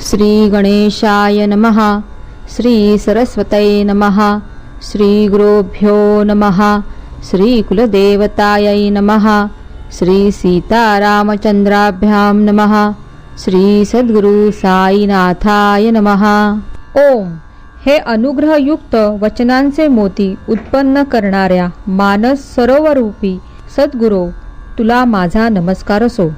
श्री गणेशाय नमः. श्री सरस्वतये नमः. श्री गुरुभ्यो नमः. श्री कुलदेवतायै नमः. श्री सीतारामचंद्राभ्यां नमः. श्री सद्गुरु साईनाथाय नमः. ओम. हे अनुग्रहयुक्त वचनांचे मोती उत्पन्न करणाऱ्या मानस सरोवरूपी सद्गुरो, तुला माझा नमस्कार असो.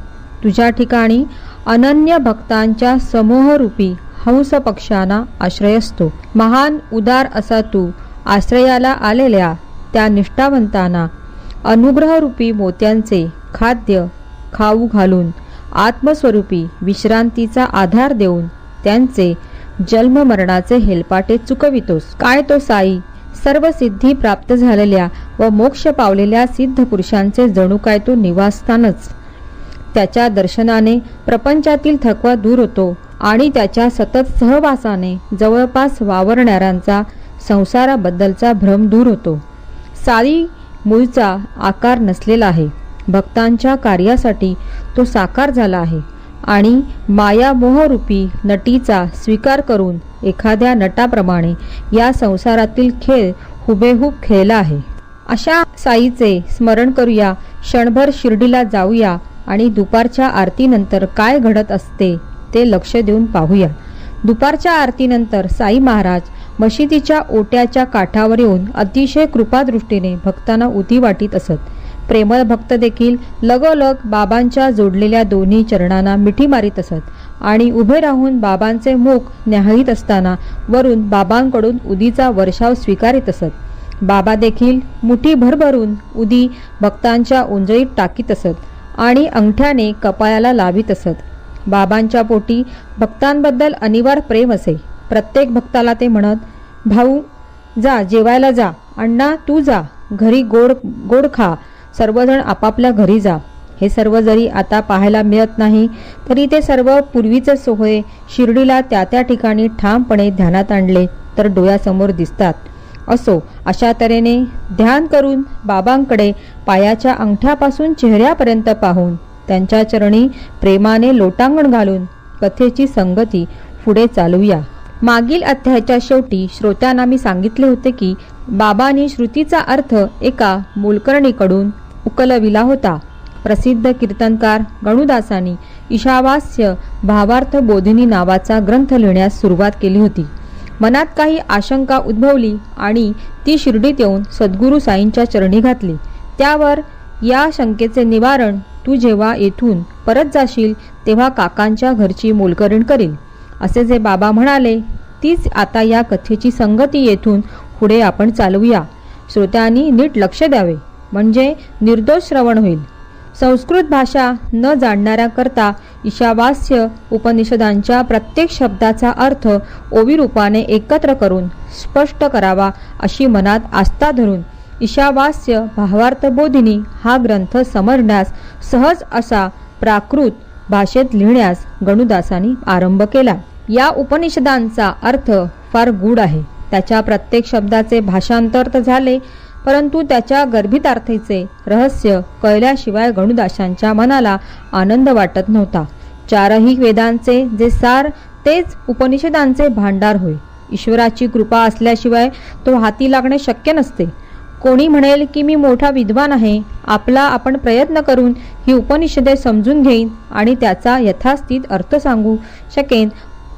तुझ्या ठिकाणी अनन्य भक्तांच्या समूहरूपी हंस पक्षांना आश्रय असतो. महान उदार असा तू आश्रयाला आलेल्या त्या निष्ठावंतांना अनुग्रहरूपी मोत्यांचे खाद्य खाऊ घालून आत्मस्वरूपी विश्रांतीचा आधार देऊन त्यांचे जन्ममरणाचे हेलपाटे चुकवितोस. काय तो साई सर्व सिद्धी प्राप्त झालेल्या व मोक्ष पावलेल्या सिद्ध पुरुषांचे जणू काय तो निवासस्थानच. त्याच्या दर्शनाने प्रपंचातील थकवा दूर होतो आणि त्याच्या सतत सहवासाने जवळपास वावरणाऱ्यांचा संसाराबद्दलचा भ्रम दूर होतो. साई मूळचा आकार नसलेला आहे. भक्तांच्या कार्यासाठी तो साकार झाला आहे आणि माया मोहरूपी नटीचा स्वीकार करून एखाद्या नटाप्रमाणे या संसारातील खेळ हुबेहूब खेळला आहे. अशा साईचे स्मरण करूया. क्षणभर शिर्डीला जाऊया आणि दुपारच्या आरतीनंतर काय घडत असते ते लक्ष देऊन पाहूया. दुपारच्या आरतीनंतर साई महाराज मशिदीच्या ओट्याच्या काठावर येऊन अतिशय कृपादृष्टीने भक्तांना उती वाटीत असत. प्रेमळ भक्त देखील लगोलग बाबांच्या जोडलेल्या दोन्ही चरणांना मिठी मारित असत आणि उभे राहून बाबांचे मुख न्याहाळीत असताना वरून बाबांकडून उदीचा वर्षाव स्वीकारित असत. बाबा देखील मुठी भरभरून उदी भक्तांच्या ओंजळीत टाकीत असत आणि अंगठ्याने कपाळाला लावित असत. बाबांच्या पोटी भक्तांबद्दल अनिवार्य प्रेम असे. प्रत्येक भक्ताला ते म्हणत, भाऊ जा जेवायला जा, अण्णा तू जा घरी गोड गोड खा, सर्वजण आपापल्या घरी जा. हे सर्व जरी आता पाहायला मिळत नाही तरी ते सर्व पूर्वीचे सोहळे शिर्डीला त्या त्या ठिकाणी ठामपणे ध्यानात आणले तर डोळ्यासमोर दिसतात. असो, अशा तऱ्हेने ध्यान करून बाबांकडे पायाच्या अंगठ्यापासून चेहऱ्यापर्यंत पाहून त्यांच्या चरणी प्रेमाने लोटांगण घालून कथेची संगती पुढे चालूया. मागील अध्यायाच्या शेवटी श्रोत्यांना मी सांगितले होते की बाबांनी श्रुतीचा अर्थ एका मोलकरणीकडून उकलविला होता. प्रसिद्ध कीर्तनकार गणुदासांनी ईशावास्य भावार्थ बोधिनी नावाचा ग्रंथ लिहिण्यास सुरुवात केली होती. मनात काही आशंका उद्भवली आणि ती शिर्डीत येऊन सद्गुरू साईंच्या चरणी घातली. त्यावर या शंकेचे निवारण तू जेव्हा येथून परत जाशील तेव्हा काकांच्या घरची मोलकरीण करील असे जे बाबा म्हणाले तीच आता या कथेची संगती येथून पुढे आपण चालवूया. श्रोत्यांनी नीट लक्ष द्यावे म्हणजे निर्दोष श्रवण होईल. संस्कृत भाषा न जाणणाऱ्याकरता ईशावास्य उपनिषदांच्या प्रत्येक शब्दाचा अर्थ ओवीरूपाने एकत्र करून स्पष्ट करावा अशी मनात आस्था धरून ईशावास्य भावार्थ बोधिनी हा ग्रंथ समजण्यास सहज असा प्राकृत भाषेत लिहिण्यास गणुदासांनी आरंभ केला. या उपनिषदांचा अर्थ फार गूढ आहे. त्याच्या प्रत्येक शब्दाचे भाषांतर तर झाले परंतु त्याच्या गर्भितार्थीचे रहस्य कळल्याशिवाय गणुदासांच्या मनाला आनंद वाटत नव्हता. चारही वेदांचे जे सार तेच उपनिषदांचे भांडार होय. ईश्वराची कृपा असल्याशिवाय तो हाती लागणे शक्य नसते. कोणी म्हणेल की मी मोठा विद्वान आहे, आपला आपण प्रयत्न करून ही उपनिषदे समजून घेईन आणि त्याचा यथास्थित अर्थ सांगू शकेन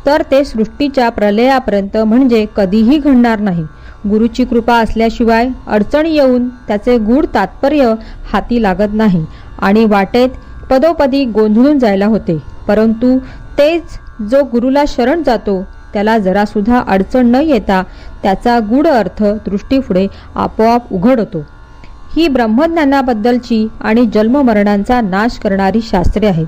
तर ते सृष्टीच्या प्रलयापर्यंत म्हणजे कधीही घडणार नाही. गुरुची कृपा असल्याशिवाय अडचणी येऊन त्याचे गूढ तात्पर्य हाती लागत नाही आणि वाटेत पदोपदी गोंधळून जायला होते. परंतु तेच जो गुरुला शरण जातो त्याला जरासुद्धा अडचण न येता त्याचा गूढ अर्थ दृष्टीपुढे आपोआप उघड होतो. ही ब्रह्मज्ञानाबद्दलची आणि जन्ममरणांचा नाश करणारी शास्त्रे आहेत.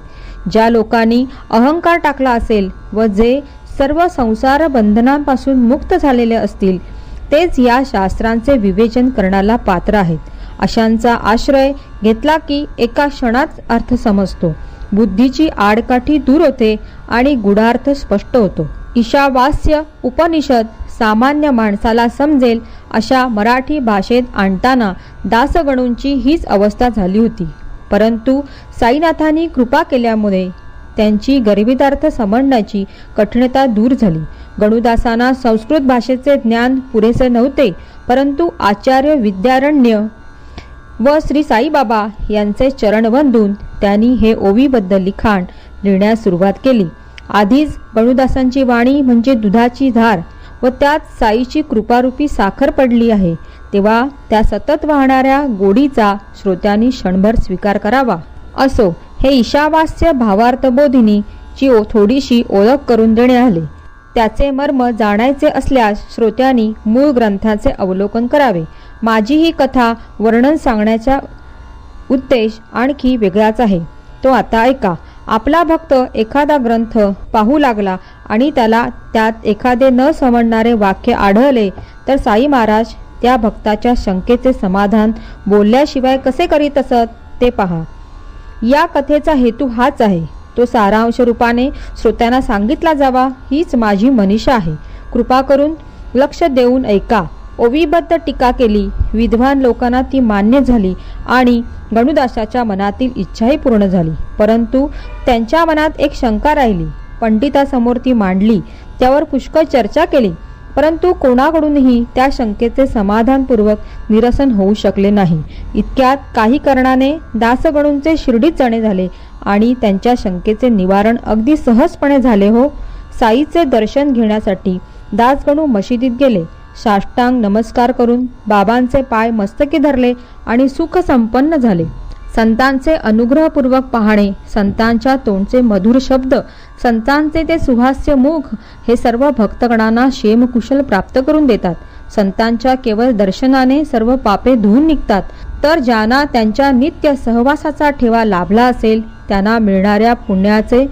ज्या लोकांनी अहंकार टाकला असेल व जे सर्व संसार बंधनांपासून मुक्त झालेले असतील तेच या शास्त्रांचे विवेचन करण्याला पात्र आहेत. अशांचा आश्रय घेतला की एका क्षणात अर्थ समजतो, बुद्धीची आडकाठी दूर होते आणि गूढार्थ स्पष्ट होतो. ईशावास्य उपनिषद सामान्य माणसाला समजेल अशा मराठी भाषेत आणताना दासगणूंची हीच अवस्था झाली होती. परंतु साईनाथांनी कृपा केल्यामुळे त्यांची गरिबीदार्थ समजण्याची कठीणता दूर झाली. गणुदासांना संस्कृत भाषेचे ज्ञान पुरेसे नव्हते, परंतु आचार्य विद्यारण्य व श्री साईबाबा यांचे चरण वंदून त्यांनी हे ओवीबद्ध लिखाण लिहिण्यास सुरुवात केली. आधीच गणुदासांची वाणी म्हणजे दुधाची धार व त्यात साईची कृपारूपी साखर पडली आहे, तेव्हा त्या सतत वाहणाऱ्या गोडीचा श्रोत्यांनी क्षणभर स्वीकार करावा. असो, हे ईशावास्य भावार्थबोधिनीची थोडीशी ओळख करून देणे आले. त्याचे मर्म जाणायचे असल्यास श्रोत्यांनी मूळ ग्रंथाचे अवलोकन करावे. माझी ही कथा वर्णन सांगण्याचा उद्देश आणखी वेगळाच आहे, तो आता ऐका. आपला भक्त एखादा ग्रंथ पाहू लागला आणि त्याला त्यात एखादे न समजणारे वाक्य आढळले तर साई महाराज त्या भक्ताच्या शंकेचे समाधान बोलल्याशिवाय कसे करीत असत ते पहा. या कथेचा हेतू हाच आहे, तो सारांश रूपाने श्रोत्यांना सांगितला जावा हीच माझी मनीषा आहे. कृपा करून लक्ष देऊन ऐका. ओवीबद्ध टीका केली, विद्वान लोकांना ती मान्य झाली आणि गणुदासाच्या मनातील इच्छाही पूर्ण झाली. परंतु त्यांच्या मनात एक शंका राहिली. पंडितासमोर ती मांडली, त्यावर पुष्कळ चर्चा केली, परंतु कोणाकडूनही त्या शंकेचे समाधानपूर्वक निरसन होऊ शकले नाही. इतक्यात काही कारणाने दासगणूंचे शिर्डीत जाणे झाले आणि त्यांच्या शंकेचे निवारण अगदी सहजपणे झाले. हो, साईचे दर्शन घेण्यासाठी दासगणू मशिदीत गेले. साष्टांग नमस्कार करून बाबांचे पाय मस्तकी धरले आणि सुख संपन्न झाले. संतांचे अनुग्रहपूर्वक पाहणे, संतांच्या तोंडचे मधुर शब्द, संतांचे ते सुहास्य मुख हे सर्व भक्तगणांना क्षेमकुशल प्राप्त करून देतात. संतांच्या केवळ दर्शनाने सर्व पापे धुवून निघतात. तर ज्यांना त्यांच्या नित्य सहवासाचा ठेवा लाभला असेल त्यांना मिळणाऱ्या पुण्याचे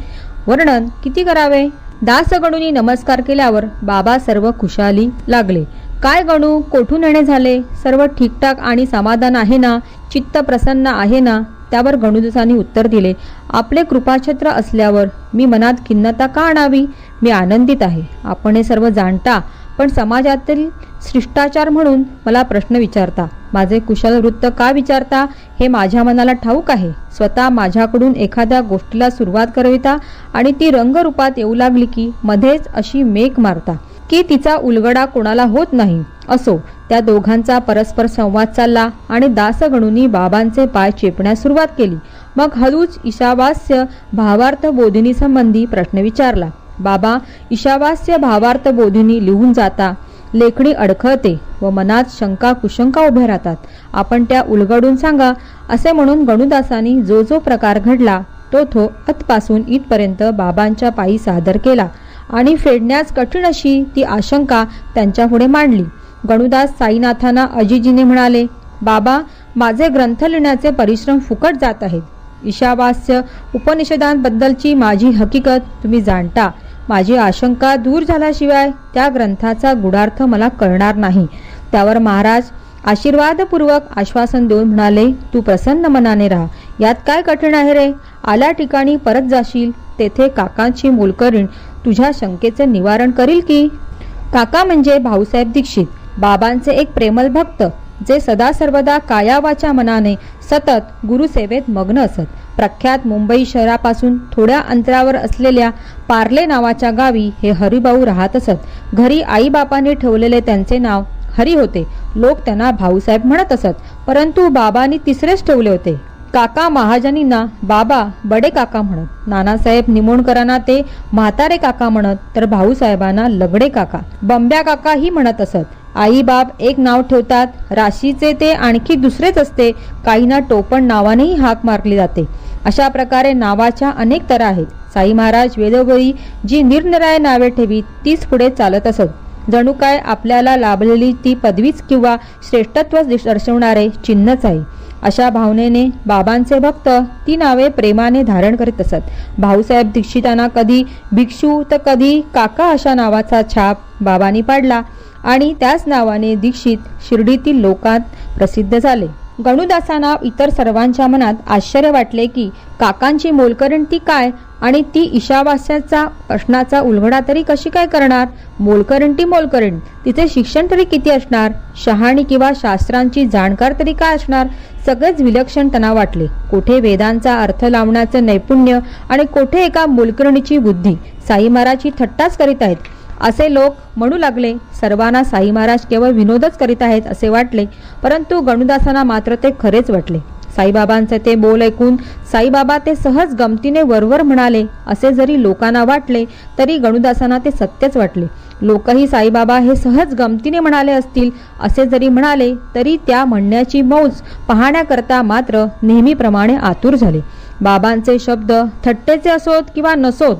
वर्णन किती करावे. दासगणूंनी नमस्कार केल्यावर बाबा सर्व खुशाली लागले. काय गणू, कोठून येणे झाले? सर्व ठीकठाक आणि समाधान आहे ना? चित्त प्रसन्न आहे ना? त्यावर गणुदासांनी उत्तर दिले, आपले कृपाछत्र असल्यावर मी मनात खिन्नता का आणावी? मी आनंदित आहे. आपण हे सर्व जाणता, पण समाजातील शिष्टाचार म्हणून मला प्रश्न विचारता. माझे कुशल वृत्त का विचारता हे माझ्या मनाला ठाऊक आहे. स्वतः माझ्याकडून एखाद्या गोष्टीला सुरुवात करविता आणि ती रंगरूपात येऊ लागली की मध्येच अशी मेघ मारता की तिचा उलगडा कोणाला होत नाही. असो, त्या दोघांचा परस्पर संवाद चालला आणि दासगणूंनी बाबांचे पाय चेपण्यास सुरुवात केली. मग हळूच ईशावास्य भावार्थ बोधिनी संबंधी प्रश्न विचारला. बाबा ईशावास्य भावार्थ बोधिनी लिहून जाता लेखणी अडखळते व मनात शंका कुशंका उभ्या राहतात. आपण त्या उलगडून सांगा. असे म्हणून गणुदासांनी जो जो प्रकार घडला तो अतपासून इथपर्यंत बाबांच्या पायी सादर केला आणि फेडण्यास कठीण अशी ती आशंका त्यांच्यापुढे मांडली. गणुदास साईनाथांना अजिजीने म्हणाले, बाबा, माझे ग्रंथ लिहिण्याचे परिश्रम फुकट जात आहेत. ईशावास्य उपनिषदांबद्दलची माझी हकीकत तुम्ही जाणता. माझी आशंका दूर झाल्याशिवाय त्या ग्रंथाचा गूढार्थ मला कळणार नाही. त्यावर महाराज आशीर्वादपूर्वक आश्वासन देऊन म्हणाले, तू प्रसन्न मनाने राहा. यात काय कठीण आहे रे? आल्या ठिकाणी परत जाशील, तेथे काकांची मोलकरीण तुझ्या शंकेचे निवारण करील की. काका म्हणजे भाऊसाहेब दीक्षित, बाबांचे एक प्रेमल भक्त, जे सदा सर्वदा कायावाच्या मनाने सतत गुरुसेवेत मग्न असत. प्रख्यात मुंबई शहरापासून थोड्या अंतरावर असलेल्या पार्ले नावाच्या गावी हे हरिभाऊ राहत असत. घरी आईबापांनी ठेवलेले त्यांचे नाव हरी होते. लोक त्यांना भाऊसाहेब म्हणत असत, परंतु बाबांनी तिसरेच ठेवले होते. काका महाजनींना बाबा बडे काका म्हणत, नानासाहेब निमोणकरांना ते म्हातारे काका म्हणत, तर भाऊसाहेबांना लगडे काका, बंब्या काका ही म्हणत असत. आई बाप एक नाव ठेवतात, राशीचे ते आणखी दुसरेच असते. काहींना टोपण नावानेही हाक मारली जाते. अशा प्रकारे नावाच्या अनेक तऱ्हा आहेत. साई महाराज वेदोवेळी जी निरनिराळी नावे ठेवीत तीच पुढे चालत असत. जणू काय आपल्याला लाभलेली ती पदवीच किंवा श्रेष्ठत्व दर्शवणारे चिन्हच आहे. अशा भावनेने बाबांचे भक्त ती नावे प्रेमाने धारण करीत असत. भाऊसाहेब दीक्षितांना कधी भिक्षू तर कधी काका अशा नावाचा छाप बाबांनी पाडला आणि त्याच नावाने दीक्षित शिर्डीतील लोकांत प्रसिद्ध झाले. गणुदासांना इतर सर्वांच्या मनात आश्चर्य वाटले की काकांची मोलकरीण ती काय आणि ती ईशावास्याचा प्रश्नाचा उलगडा तरी कशी काय करणार. मोलकरीण ती मोलकरीण, तिचे शिक्षण तरी किती असणार, शहाणी किंवा शास्त्रांची जाणकार तरी काय असणार. सगळेच विलक्षण त्यांना वाटले. कोठे वेदांचा अर्थ लावण्याचे नैपुण्य आणि कोठे एका मोलकरणीची बुद्धी. साई महाराज ही थट्टाच करीत आहेत असे लोक म्हणू लागले. सर्वांना साई महाराज केवळ विनोदच करीत आहेत असे वाटले, परंतु गणुदासांना मात्र ते खरेच वाटले. साईबाबांचे ते बोल ऐकून साईबाबा ते सहज गमतीने वरवर म्हणाले असे जरी लोकांना वाटले तरी गणुदासांना ते सत्यच वाटले. लोकही साईबाबा हे सहज गमतीने म्हणाले असतील असे जरी म्हणाले तरी त्या म्हणण्याची मौज पाहण्याकरता मात्र नेहमीप्रमाणे आतुर झाले. बाबांचे शब्द थट्टेचे असोत किंवा नसोत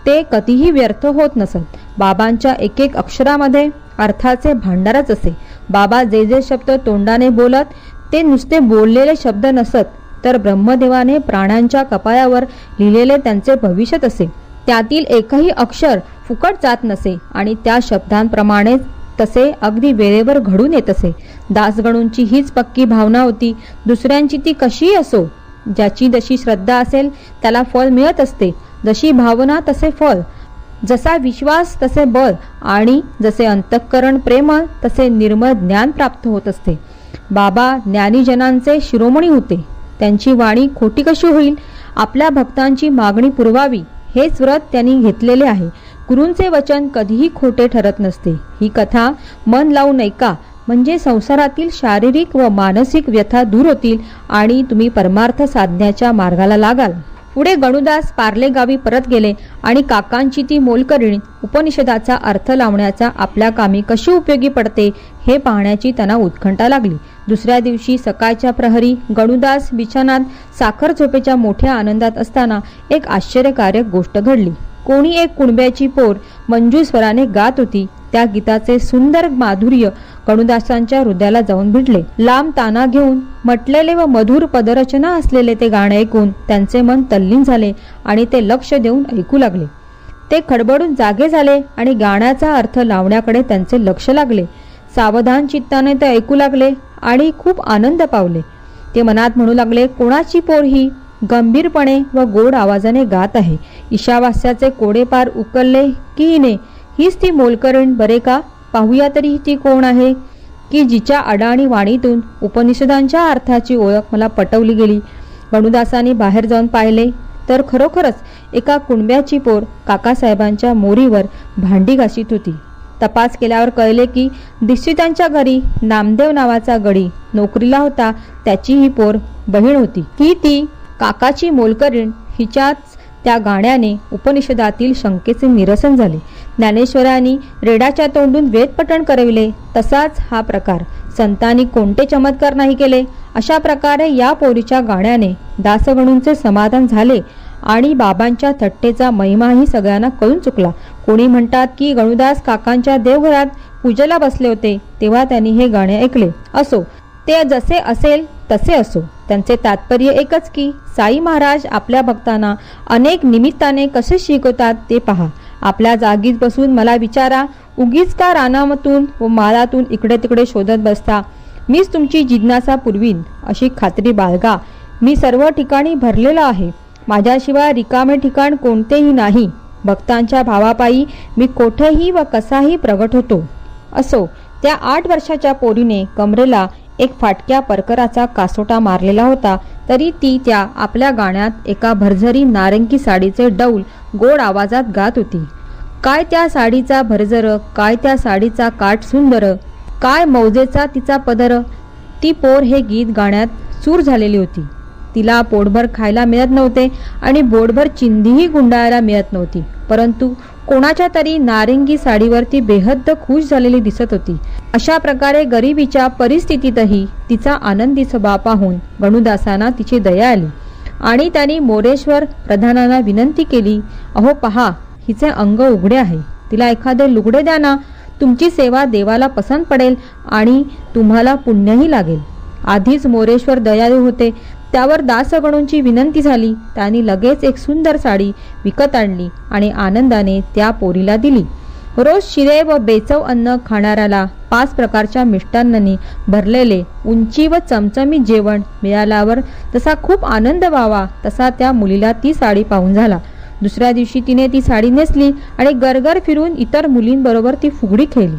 ते कधीही व्यर्थ होत नसत. बाबांच्या एक एक अक्षरामध्ये अर्थाचे भांडारच असे. बाबा जे जे शब्द तोंडाने बोलत ते नुसते बोललेले शब्द नसत, तर ब्रह्मदेवाने प्राण्यांच्या कपाळावर लिहिलेले त्यांचे भविष्यच असे. त्यातील एकही अक्षर फुकट जात नसे आणि त्या शब्दांप्रमाणे तसे अगदी वेळेवर घडून येत असे. दासगणूंची हीच पक्की भावना होती. दुसऱ्यांची ती कशीही असो, ज्याची जशी श्रद्धा असेल त्याला फळ मिळत असते. जशी भावना तसे फळ, जसा विश्वास तसे बळ आणि जसे अंतःकरण प्रेमळ तसे निर्मळ ज्ञान प्राप्त होत असते. बाबा ज्ञानीजनांचे शिरोमणी होते. त्यांची वाणी खोटी कशी होईल. आपल्या भक्तांची मागणी पुरवावी हेच व्रत त्यांनी घेतलेले आहे. गुरूंचे वचन कधीही खोटे ठरत नसते. ही कथा मन लावून ऐका, म्हणजे संसारातील शारीरिक व मानसिक व्यथा दूर होतील आणि तुम्ही परमार्थ साधण्याच्या मार्गाला लागाल. पुढे गणुदास पार्ले गावी परत गेले आणि काकांची ती मोलकरीण उपनिषदाचा अर्थ लावण्याचा आपल्या कामी कशी उपयोगी पडते हे पाहण्याची त्यांना उत्कंठा लागली. दुसऱ्या दिवशी सकाळच्या प्रहरी गणुदास बिछानात साखर झोपेच्या मोठ्या आनंदात असताना एक आश्चर्यकारक गोष्ट घडली. कोणी एक कुणब्याची पोर मंजू स्वराने गात होती. त्या गीताचे सुंदर माधुर्य गणुदासांच्या हृदयाला जाऊन भिडले. लांब ताना घेऊन म्हटलेले व मधुर पदरचना असलेले ते गाणे ऐकून त्यांचे मन तल्लीन झाले आणि ते लक्ष देऊन ऐकू लागले. ते खडबडून जागे झाले आणि गाण्याचा अर्थ लावण्याकडे त्यांचे लक्ष लागले. सावधान चित्ताने ते ऐकू लागले आणि खूप आनंद पावले. ते मनात म्हणू लागले, कोणाची पोर ही गंभीरपणे व गोड आवाजाने गात आहे. ईशावास्याचे कोडे पार उकलले की हिने, हीच ती मोलकरीण बरे का. पाहूया तरी ती कोण आहे की जिच्या अडाणी वाणीतून उपनिषदांच्या अर्थाची ओळख मला पटवली गेली. गणुदासांनी बाहेर जाऊन पाहिले तर खरोखरच एका कुणब्याची पोर काकासाहेबांच्या मोरीवर भांडी घासीत होती. तपास केल्यावर कळले की दीक्षितांच्या घरी नामदेव नावाचा गडी नोकरीला होता. त्याची ही पोर बहीण होती. ही ती काकाची मोलकरीण. हिच्याच त्या गाण्याने उपनिषदातील शंकेचे निरसन झाले. ज्ञानेश्वरांनी रेडाच्या तोंडून वेदपठण करविले तसाच हा प्रकार. संतांनी कोणते चमत्कार नाही केले. अशा प्रकारे या पोरीच्या गाण्याने दासगणूंचे समाधान झाले आणि बाबांच्या थट्टेचा महिमाही सगळ्यांना कळून चुकला. कोणी म्हणतात की गणुदास काकांच्या देवघरात पूजेला बसले होते तेव्हा त्यांनी हे गाणे ऐकले. असो, ते जसे असेल तसे असो, त्यांचे तात्पर्य एकच की साई महाराज आपल्या भक्तांना अनेक निमित्ताने कसे शिकवतात ते पहा. आपल्या जागीच बसून मला विचारा, उगीच का रानामतून व माळातून इकडे तिकडे शोधत बसता. मीच तुमची जिज्ञासा पुरवीन अशी खात्री बाळगा. मी सर्व ठिकाणी भरलेला आहे. माझ्याशिवाय रिकामे ठिकाण कोणतेही नाही. भक्तांच्या भावापायी मी कोठेही व कसाही प्रगट होतो. असो, त्या 8 वर्षाच्या पोरीने कमरेला एक फाटक्या परकराचा कासोटा मारलेला होता, तरी ती त्या आपल्या गाण्यात एका भरझरी नारंगी साडीचे डौल गोड आवाजात गात होती. काय त्या साडीचा भरजर, काय त्या साडीचा काठ सुंदर, काय मौजेचा तिचा पदर. ती पोर हे गीत गाण्यात चूर झालेली होती. तिला पोटभर खायला मिळत नव्हते आणि बोटभर चिंधीही गुंडाळायला मिळत नव्हती, परंतु कोणाच्या तरी नारंगी साडीवर ती बेहद्द खुश झालेली दिसत होती. अशा प्रकारे गरिबीच्या परिस्थितीतही तिचा आनंदी स्वभाव पाहून गणुदासांना तिची दया आली आणि त्यांनी मोरेश्वर प्रधानांना विनंती केली, अहो पहा, हिचे अंग उघडे आहे. तिला एखादे लुगडे द्या ना. तुमची सेवा देवाला पसंत पडेल आणि तुम्हाला पुण्यही लागेल. आधीच मोरेश्वर दयाळू होते. त्यावर दासगणूंची विनंती झाली. त्यांनी लगेच एक सुंदर साडी विकत आणली आणि आनंदाने त्या पोरीला दिली. रोज शिरे व बेचव अन्न खाणाऱ्याला 5 प्रकारच्या मिष्टान्नांनी भरलेले उंची व चमचमीत जेवण मिळाल्यावर जसा खूप आनंद व्हावा तसा त्या मुलीला ती साडी पाहून झाला. दुसऱ्या दिवशी तिने ती साडी नेसली आणि गरगर फिरून इतर मुलींबरोबर ती फुगडी खेळली.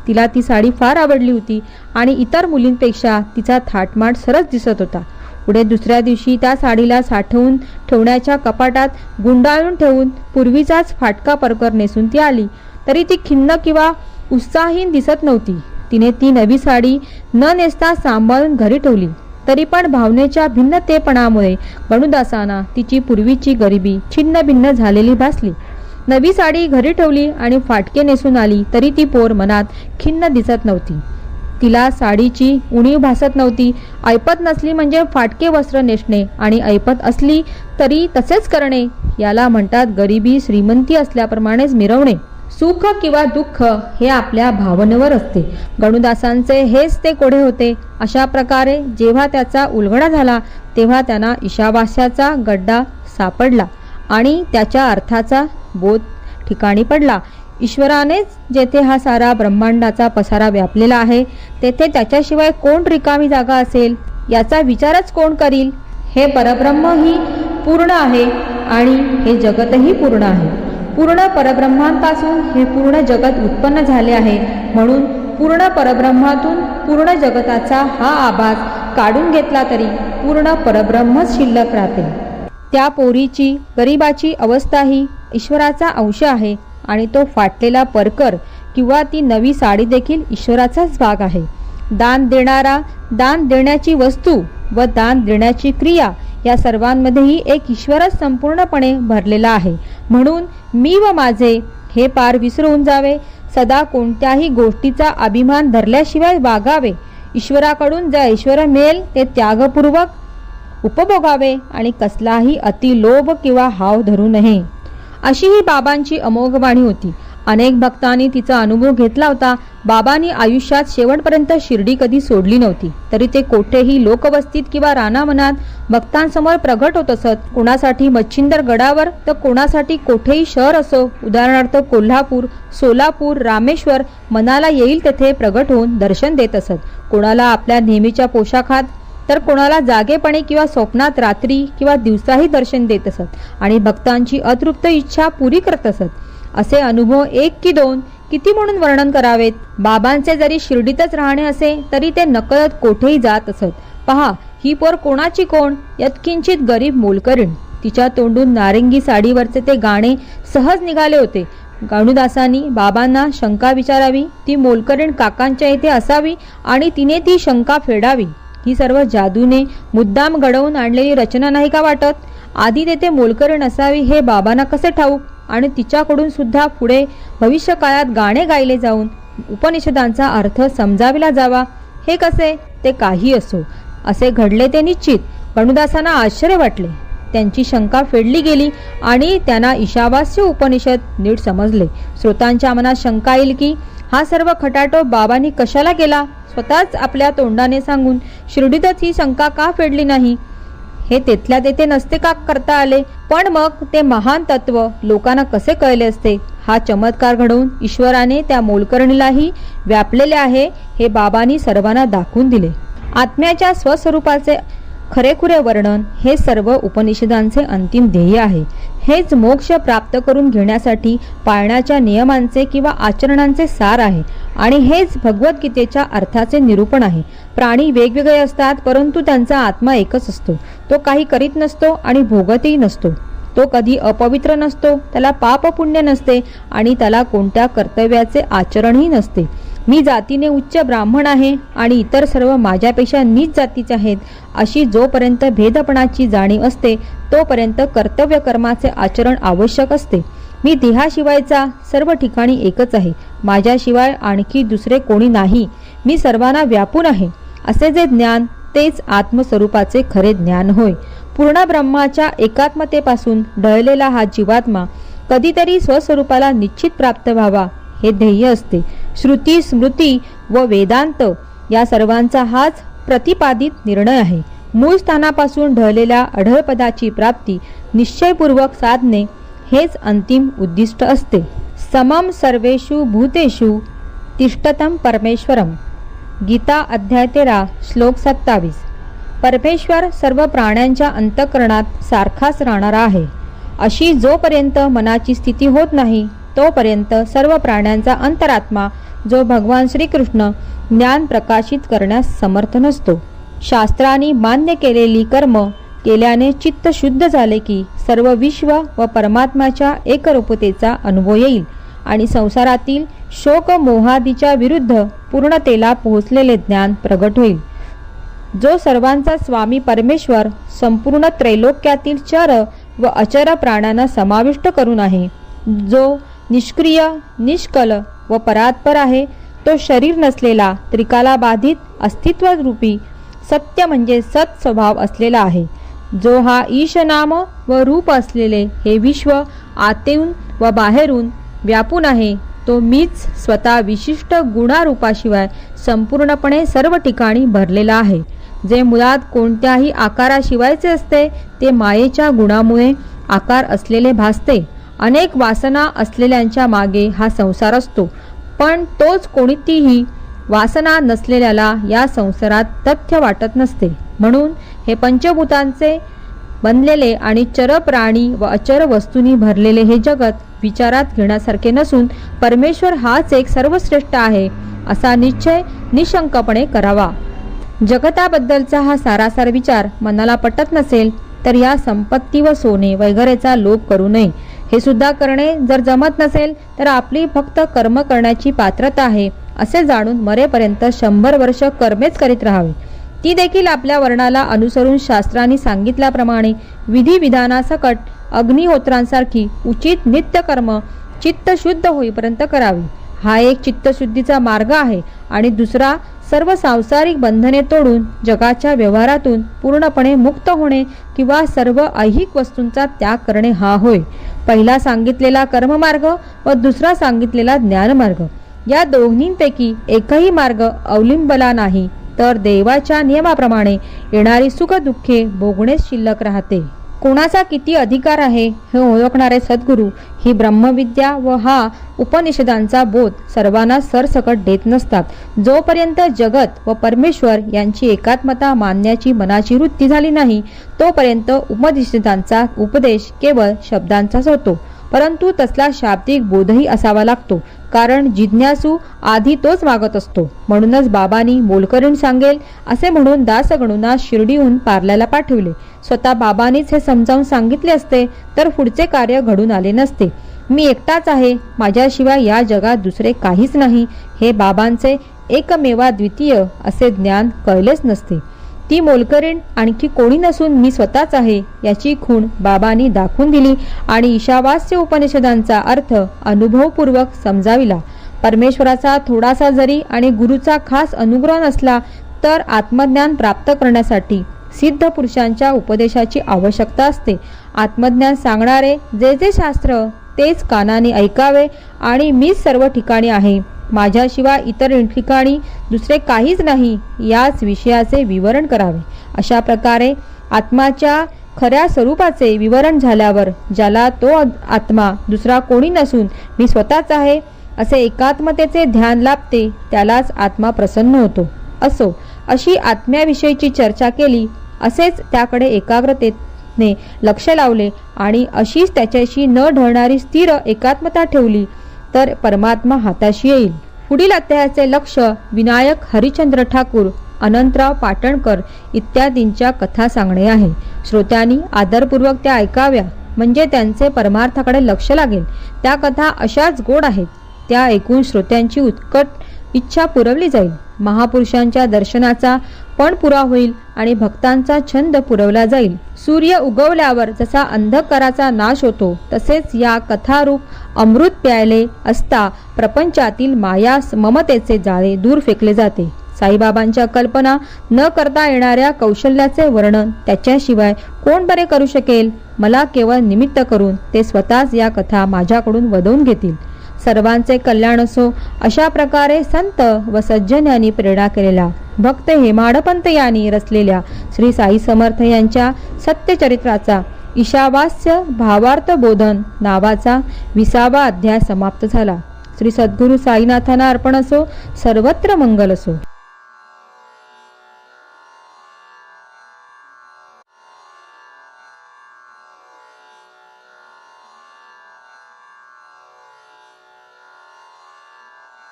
तिला ती साडी फार आवडली होती आणि इतर मुलींपेक्षा तिचा थाटमाट सरस दिसत होता. पुढे दुसऱ्या दिवशी त्या साडीला साठवून ठेवण्याच्या कपाटात गुंडाळून ठेवून पूर्वीचाच फाटका परकर नेसून ती आली तरी ती खिन्न किंवा उत्साहहीन दिसत नव्हती. तिने ती नवी साडी न नेसता सांभाळून घरी ठेवली तरी पण भावनेच्या भिन्नतेपणामुळे गणुदासांना तिची पूर्वीची गरिबी छिन्न भिन्न झालेली भासली. नवी साडी घरी ठेवली आणि फाटके नेसून आली तरी ती पोर मनात खिन्न दिसत नव्हती. तिला साडीची उणीव भासत नव्हती. ऐपत नसली म्हणजे फाटके वस्त्र नेसणे आणि ऐपत असली तरी तसेच करणे याला म्हणतात गरिबी श्रीमंती असल्याप्रमाणेच मिरवणे. सुख किंवा दुःख हे आपल्या भावनेवर असते. गणुदासांचे हेच ते कोडे होते. अशा प्रकारे जेव्हा त्याचा उलगडा झाला तेव्हा त्यांना ईशावास्याचा गड्डा सापडला आणि त्याच्या अर्थाचा बोध ठिकाणी पडला. ईश्वरानेच जेथे हा सारा ब्रह्मांडाचा पसारा व्यापलेला आहे तेथे त्याच्याशिवाय कोण रिकामी जागा असेल याचा विचारच कोण करील. हे परब्रह्म ही पूर्ण आहे आणि हे जगतही पूर्ण आहे. पूर्ण परब्रह्मांपासून हे पूर्ण जगत उत्पन्न झाले आहे. म्हणून पूर्ण परब्रह्मातून पूर्ण जगताचा हा आभास काढून घेतला तरी पूर्ण परब्रह्मच शिल्लक राहते. त्या पोरीची गरिबाची अवस्था ही ईश्वराचा अंश आहे आणि तो फाटलेला परकर किंवा ती नवी साडी देखील ईश्वराचाच भाग आहे. दान देणारा, दान देण्याची वस्तू व दान देण्याची क्रिया या सर्वांमध्येही एक ईश्वरच संपूर्णपणे भरलेला आहे. म्हणून मी व माझे हे पार विसरून जावे. सदा कोणत्याही गोष्टीचा अभिमान धरल्याशिवाय वागावे. ईश्वराकडून जे ऐश्वर मिळेल ते त्यागपूर्वक उपभोगावे आणि कसलाही अतिलोभ किंवा हाव धरू नये. अशी ही बाबांची अमोघ वाणी होती. अनेक भक्तांनी तिचा अनुभव घेतला होता. बाबांनी आयुष्यात शेवटपर्यंत शिर्डी कधी सोडली नव्हती तरी ते कोठेही लोकवस्तीत किंवा रानामनात भक्तांसमोर प्रगट होत असत. कोणासाठी मच्छिंदर गडावर तर कोणासाठी कोठेही शहर असो, उदाहरणार्थ कोल्हापूर, सोलापूर, रामेश्वर, मनाला येईल तेथे प्रगट होऊन दर्शन देत असत. कोणाला आपल्या नेहमीच्या पोशाखात तर कोणाला जागेपणे किंवा स्वप्नात रात्री किंवा दिवसाही दर्शन देत असत आणि भक्तांची अतृप्त इच्छा पुरी करत असत. असे अनुभव 1 की 2 किती म्हणून वर्णन करावेत. बाबांचे जरी शिर्डीतच राहणे असे तरी ते नकळत कोठेही जात असत. पहा, ही पोर कोणाची कोण? यत्किंचित गरीब मोलकरीण. तिच्या तोंडून नारंगी साडीवरचे ते गाणे सहज निघाले होते. गणुदासांनी बाबांना शंका विचारावी, ती मोलकरीण काकांच्या येथे असावी आणि तिने ती शंका फेडावी. ही सर्व जादूने मुद्दाम घडवून आणलेली रचना नाही का वाटत? आधी तेथे मोलकरीण असावी हे बाबांना कसे ठाऊक? आणि तिच्याकडून सुद्धा पुढे भविष्य काळात गाणे गायले जाऊन उपनिषदांचा अर्थ समजाविला जावा हे कसे? ते काही असो, असे घडले ते निश्चित. गणुदासांना आश्चर्य वाटले. त्यांची शंका फेडली गेली आणि त्यांना ईशावास्य उपनिषद नीट समजले. श्रोतांच्या मनात शंका येईल की हा सर्व खटाटोप बाबांनी कशाला केला? स्वतःच आपल्या तोंडाने सांगून शिर्डीतच ही शंका का फेडली नाही? हे तेथल्या तेथे नसते का करता आले? पण मग ते महान तत्व लोकांना कसे कळले असते? हा चमत्कार घडवून ईश्वराने त्या मोलकरणीलाही व्यापलेले आहे हे बाबांनी सर्वांना दाखवून दिले. आत्म्याच्या स्वस्वरूपाचे खरेखुरे वर्णन हे सर्व उपनिषदांचे अंतिम ध्येय आहे. हेच मोक्ष प्राप्त करून घेण्यासाठी पाळण्याच्या नियमांचे किंवा आचरणांचे सार आहे आणि हेच भगवद्गीतेच्या अर्थाचे निरूपण आहे. प्राणी वेगवेगळे असतात परंतु त्यांचा आत्मा एकच असतो. तो काही करीत नसतो आणि भोगतही नसतो. तो कधी अपवित्र नसतो, त्याला पाप पुण्य नसते आणि त्याला कोणत्या कर्तव्याचे आचरणही नसते. मी जातीने उच्च ब्राह्मण आहे आणि इतर सर्व माझ्यापेक्षा नीच जातीचे आहेत अशी जोपर्यंत भेदपणाची जाणीव असते तोपर्यंत कर्तव्य कर्माचे आचरण आवश्यक असते. मी देहाशिवायचा सर्व ठिकाणी एकच आहे. माझ्याशिवाय आणखी दुसरे कोणी नाही. मी सर्वांना व्यापून आहे असे जे ज्ञान तेच आत्मस्वरूपाचे खरे ज्ञान होय. पूर्ण ब्रह्माच्या एकात्मतेपासून ढळलेला हा जीवात्मा कधीतरी स्वस्वरूपाला निश्चित प्राप्त व्हावा हे ध्येय असते. श्रुती, स्मृती व वेदांत या सर्वांचा हाच प्रतिपादित निर्णय आहे. मूळ स्थानापासून ढळलेल्या अढळपदाची प्राप्ती निश्चयपूर्वक साधणे हेच अंतिम उद्दिष्ट असते. समम सर्वेषु भूतेषु तिष्ठतं परमेश्वरम. गीता अध्याय 13 श्लोक 27. परमेश्वर सर्व प्राण्यांच्या अंतःकरणात सारखाच राहणारा आहे. अशी जोपर्यंत मनाची स्थिती होत नाही तोपर्यंत सर्व प्राण्यांचा अंतरात्मा जो भगवान श्रीकृष्ण ज्ञान प्रकाशित करण्यास समर्थ नसतो. शास्त्रांनी मान्य केलेली कर्म केल्याने चित्त शुद्ध झाले की सर्व विश्व व परमात्म्याच्या एकरूपतेचा अनुभव येईल आणि संसारातील शोक मोहादीच्या विरुद्ध पूर्णतेला पोहोचलेले ज्ञान प्रगट होईल. जो सर्वांचा स्वामी परमेश्वर संपूर्ण त्रैलोक्यातील चर व अचर प्राण्यांना समाविष्ट करून आहे, जो निष्क्रिय निष्कल व परात्पर आहे, तो शरीर नसलेला त्रिकालाबाधित अस्तित्वरूपी सत्य म्हणजे सत स्वभाव असलेला आहे. जो हा ईश नाम व रूप असलेले हे विश्व आतून व बाहेरून व्यापून आहे, तो मीच स्वतः विशिष्ट गुणारूपाशिवाय संपूर्णपणे सर्व ठिकाणी भरलेला आहे. जे मुळात कोणत्याही आकाराशिवायचे असते ते मायेच्या गुणामुळे आकार असलेले भासते. अनेक वासना असलेल्यांच्या मागे हा संसार असतो, पण तोच कोणतीही वासना नसलेल्याला या संसारात तथ्य वाटत नसते. म्हणून हे पंचभूतांचे बनलेले आणि चर प्राणी व अचर वस्तूंनी भरलेले हे जगत विचारात घेण्यासारखे नसून परमेश्वर हाच एक सर्वश्रेष्ठ आहे असा निश्चय निशंकपणे करावा. जगताबद्दलचा हा सारासार विचार मनाला पटत नसेल तर या संपत्ती व सोने वगैरेचा लोभ करू नये. हे सुद्धा करणे जर जमत नसेल तर आपली फक्त कर्म करण्याची पात्रता आहे असे जाणून मरेपर्यंत 100 वर्ष कर्मेच करीत राहावे. ती देखील आपल्या वर्णाला अनुसरून शास्त्रांनी सांगितल्याप्रमाणे विधिविधानासकट अग्निहोत्रांसारखी उचित नित्यकर्म चित्त शुद्ध होईपर्यंत करावी. हा एक चित्तशुद्धीचा मार्ग आहे आणि दुसरा सर्व सांसारिक बंधने तोडून जगाच्या व्यवहारातून पूर्णपणे मुक्त होणे किंवा सर्व ऐहिक वस्तूंचा त्याग करणे हा होय. पहिला सांगितलेला कर्ममार्ग व दुसरा सांगितलेला ज्ञानमार्ग या दोन्हींपैकी एकही मार्ग अवलंबला नाही तर देवाच्या नियमाप्रमाणे येणारी सुख दुःखे भोगणेच शिल्लक राहते. कोणाचा किती अधिकार आहे हे ओळखणारे सद्गुरू ही ब्रह्मविद्या व हा उपनिषदांचा बोध सर्वांना सरसकट देत नसतात. जोपर्यंत जगत व परमेश्वर यांची एकात्मता मानण्याची मनाची वृत्ती झाली नाही तोपर्यंत उपनिषदांचा उपदेश केवळ शब्दांचाच होतो, परंतु तसला शाब्दिक बोधही असावा लागतो, कारण जिज्ञासू आधी तोच मागत असतो. म्हणूनच बाबांनी मोलकरीण सांगेल असे म्हणून दासगणूंना शिर्डीहून पार्ल्याला पाठविले. स्वतः बाबांनीच हे समजावून सांगितले असते तर पुढचे कार्य घडून आले नसते. मी एकटाच आहे, माझ्याशिवाय या जगात दुसरे काहीच नाही हे बाबांचे एकमेवा द्वितीय असे ज्ञान कळलेच नसते. ती मोलकरीण आणखी कोणी नसून मी स्वतःच आहे याची खूण बाबांनी दाखवून दिली आणि ईशावास्य उपनिषदांचा अर्थ अनुभवपूर्वक समजाविला. परमेश्वराचा थोडासा जरी आणि गुरुचा खास अनुग्रह नसला तर आत्मज्ञान प्राप्त करण्यासाठी सिद्ध पुरुषांच्या उपदेशाची आवश्यकता असते. आत्मज्ञान सांगणारे जे जे शास्त्र तेच कानाने ऐकावे आणि मीच सर्व ठिकाणी आहे, माझ्याशिवाय इतर ठिकाणी दुसरे काहीच नाही याच विषयाचे विवरण करावे. अशा प्रकारे आत्माच्या खऱ्या स्वरूपाचे विवरण झाल्यावर ज्याला तो आत्मा दुसरा कोणी नसून मी स्वतःच आहे असे एकात्मतेचे ध्यान लाभते त्यालाच आत्मा प्रसन्न होतो. असो, अशी आत्म्याविषयीची चर्चा केली, असेच त्याकडे एकाग्रतेने लक्ष लावले आणि अशीच त्याच्याशी न ढळणारी स्थिर एकात्मता ठेवली तर परमात्मा हाताशी येईल. पुढील अध्यायाचे लक्ष विनायक हरिश्चंद्र ठाकूर, अनंतराव पाटणकर इत्यादींच्या कथा सांगणे आहे. श्रोत्यांनी आदरपूर्वक त्या ऐकाव्या म्हणजे त्यांचे परमार्थाकडे लक्ष लागेल. त्या कथा अशाच गोड आहेत, त्या ऐकून श्रोत्यांची उत्कट इच्छा पुरवली जाईल. महापुरुषांच्या दर्शनाचा पण पुरा होईल आणि भक्तांचा छंद पुरवला जाईल. सूर्य उगवल्यावर जसा अंधकाराचा नाश होतो तसेच या कथारूप अमृत प्यायले असता प्रपंचातील माया ममतेचे जाळे दूर फेकले जाते. साईबाबांच्या कल्पना न करता येणाऱ्या कौशल्याचे वर्णन त्याच्याशिवाय कोण बरे करू शकेल. मला केवळ निमित्त करून ते स्वतःच या कथा माझ्याकडून वदवून घेतील. सर्वांचे कल्याण असो अशा प्रकारे संत व सज्जन यांनी प्रेरणा केलेल्या भक्त हेमाडपंत यांनी रचलेल्या श्री साई समर्थ यांच्या सत्यचरित्राचा ईशावास्य भावार्थ बोधन नावाचा 20वा अध्याय समाप्त झाला. श्री सद्गुरू साईनाथांना अर्पण असो. सर्वत्र मंगल असो.